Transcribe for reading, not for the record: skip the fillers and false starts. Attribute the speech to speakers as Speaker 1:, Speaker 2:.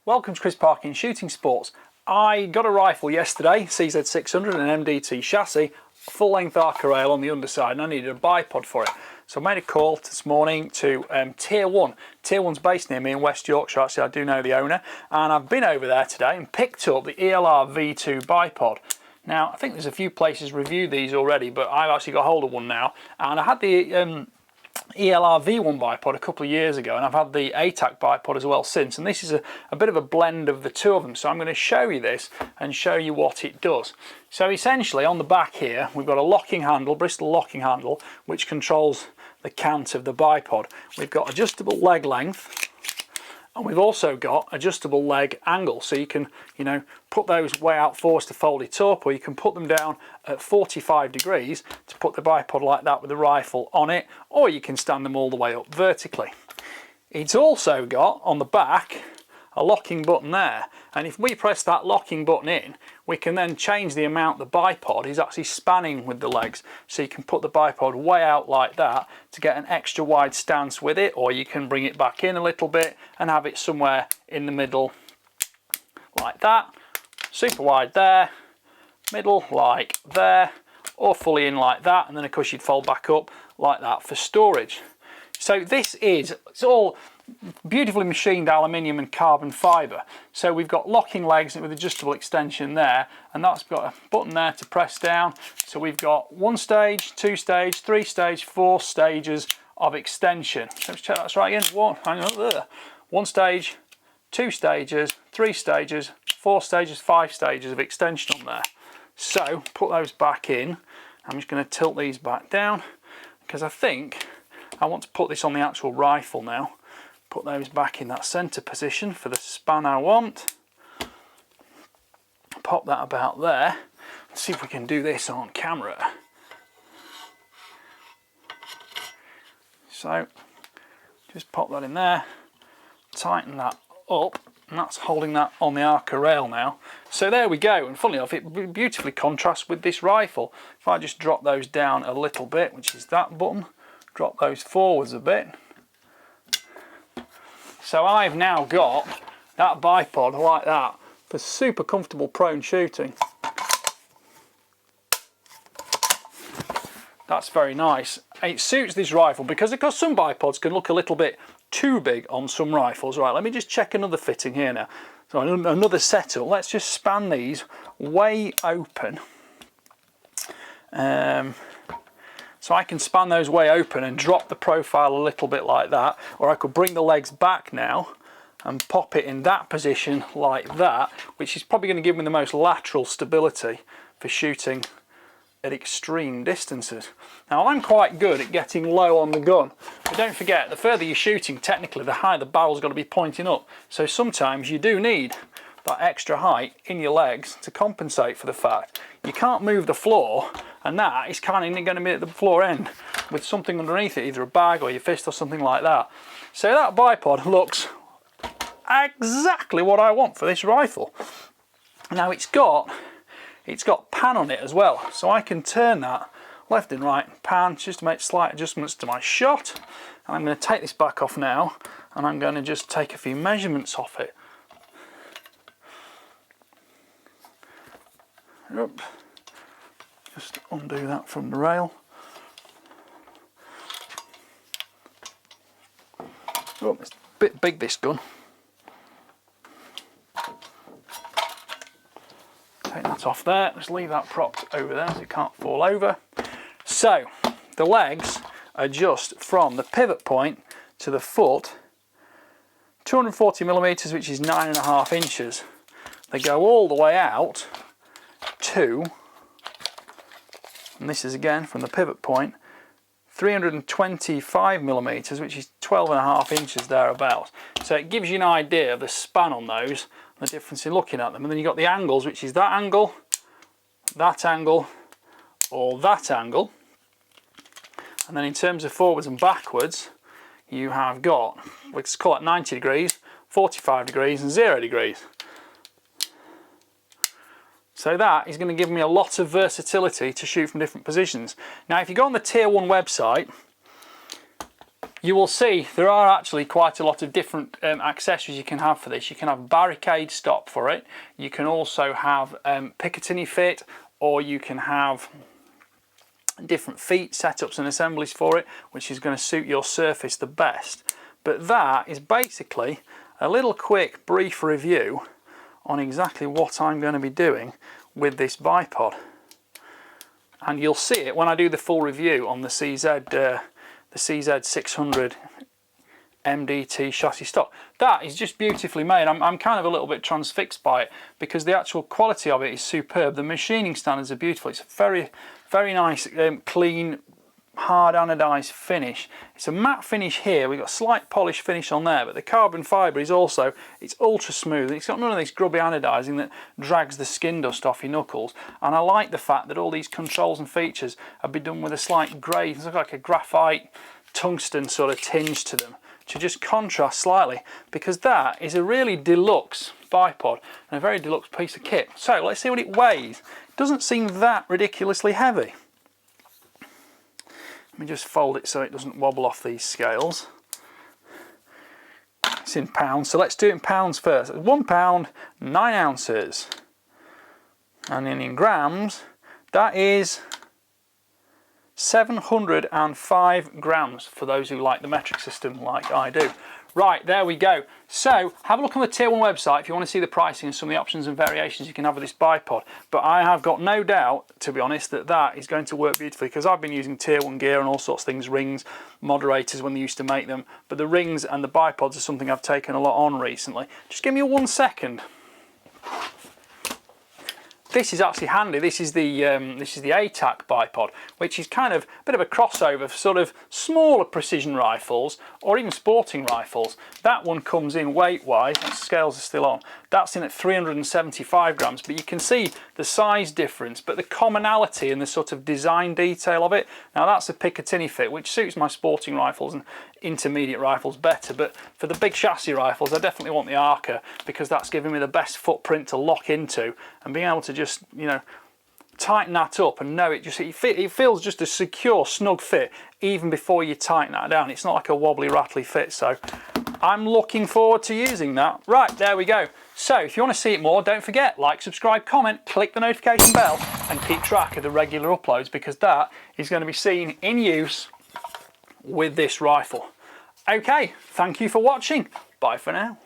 Speaker 1: Welcome to Chris Parkin Shooting Sports. I got a rifle yesterday, CZ600, an MDT chassis, full length Arca rail on the underside, and I needed a bipod for it. So I made a call this morning to Tier 1. Tier 1's based near me in West Yorkshire, actually I do know the owner, and I've been over there today and picked up the ELR V2 Bipod. Now I think there's a few places reviewed these already, but I've actually got hold of one now, and I had the ELR V1 bipod a couple of years ago, and I've had the ATAC bipod as well since, and this is a bit of a blend of the two of them. So I'm going to show you this and show you what it does. So essentially on the back here we've got a locking handle, Bristol locking handle, which controls the cant of the bipod. We've got adjustable leg length, and we've also got adjustable leg angle, so you can, put those way out forwards to fold it up, or you can put them down at 45 degrees to put the bipod like that with the rifle on it, or you can stand them all the way up vertically. It's also got on the back a locking button there, and if we press that locking button in, we can then change the amount the bipod is actually spanning with the legs. So you can put the bipod way out like that to get an extra wide stance with it, or you can bring it back in a little bit and have it somewhere in the middle like that. Super wide there, middle like there, or fully in like that, and then of course you'd fold back up like that for storage. So this is, it's all beautifully machined aluminium and carbon fibre. So we've got locking legs with adjustable extension there, and that's got a button there to press down. So we've got 1 stage, 2 stage, 3 stage, 4 stages of extension. Let's check that's right again. 1 stage, 2 stages, 3 stages, 4 stages, 5 stages of extension on there. So put those back in. I'm just going to tilt these back down because I think I want to put this on the actual rifle now. Put those back in that centre position for the span I want. Pop that about there. Let's see if we can do this on camera. So just pop that in there, tighten that up, and that's holding that on the Arca rail now. So there we go, and funnily enough it beautifully contrasts with this rifle. If I just drop those down a little bit, which is that button, drop those forwards a bit. So I've now got that bipod like that for super comfortable prone shooting. That's very nice. It suits this rifle because of course some bipods can look a little bit too big on some rifles. Right, let me just check another fitting here now. So another setup. Let's just span these way open. So I can span those way open and drop the profile a little bit like that, or I could bring the legs back now and pop it in that position like that, which is probably going to give me the most lateral stability for shooting at extreme distances. Now I'm quite good at getting low on the gun, but don't forget, the further you're shooting, technically the higher the barrel's got to be pointing up. So sometimes you do need that extra height in your legs to compensate for the fact you can't move the floor, and that is kind of going to be at the floor end with something underneath it, either a bag or your fist or something like that. So that bipod looks exactly what I want for this rifle. Now it's got pan on it as well, so I can turn that left and right pan just to make slight adjustments to my shot. And I'm going to take this back off now, and I'm going to just take a few measurements off it. Yep. Just undo that from the rail. Oh, it's a bit big, this gun. Take that off there, just leave that propped over there so it can't fall over. So the legs adjust from the pivot point to the foot 240mm, which is 9.5 inches. They go all the way out to, and this is again from the pivot point, 325mm, which is 12.5 inches thereabouts. So it gives you an idea of the span on those, the difference in looking at them. And then you've got the angles, which is that angle, or that angle. And then in terms of forwards and backwards, you have got, let's call it 90 degrees, 45 degrees and 0 degrees. So that is going to give me a lot of versatility to shoot from different positions. Now if you go on the Tier 1 website, you will see there are actually quite a lot of different accessories you can have for this. You can have barricade stop for it, you can also have Picatinny fit, or you can have different feet setups and assemblies for it, which is going to suit your surface the best. But that is basically a little quick brief review on exactly what I'm going to be doing with this bipod, and you'll see it when I do the full review on the CZ600 MDT chassis stock. That is just beautifully made. I'm kind of a little bit transfixed by it because the actual quality of it is superb. The machining standards are beautiful. It's a very, very nice, clean, hard anodized finish. It's a matte finish here. We've got a slight polish finish on there, but the carbon fibre is also, it's ultra smooth. It's got none of this grubby anodizing that drags the skin dust off your knuckles. And I like the fact that all these controls and features have been done with a slight grey, it's like a graphite tungsten sort of tinge to them, to just contrast slightly, because that is a really deluxe bipod and a very deluxe piece of kit. So let's see what it weighs. It doesn't seem that ridiculously heavy. Let me just fold it so it doesn't wobble off these scales. It's in pounds, so let's do it in pounds first. 1 pound, 9 ounces. And then in grams, that is 705 grams for those who like the metric system like I do. Right, there we go. So have a look on the Tier 1 website if you want to see the pricing and some of the options and variations you can have with this bipod. But I have got no doubt, to be honest, that that is going to work beautifully, because I've been using Tier 1 gear and all sorts of things, rings, moderators when they used to make them. But the rings and the bipods are something I've taken a lot on recently. Just give me 1 second. This is actually handy. This is the ATAC bipod, which is kind of a bit of a crossover for sort of smaller precision rifles or even sporting rifles. That one comes in weight-wise, the scales are still on, that's in at 375 grams, but you can see the size difference, but the commonality and the sort of design detail of it. Now that's a Picatinny fit, which suits my sporting rifles and intermediate rifles better, but for the big chassis rifles I definitely want the Arca, because that's giving me the best footprint to lock into, and being able to just, you know, tighten that up and know it feels just a secure, snug fit even before you tighten that down. It's not like a wobbly, rattly fit, so I'm looking forward to using that. Right, there we go. So if you want to see it more, don't forget, like, subscribe, comment, click the notification bell and keep track of the regular uploads, because that is going to be seen in use with this rifle. Okay, thank you for watching. Bye for now.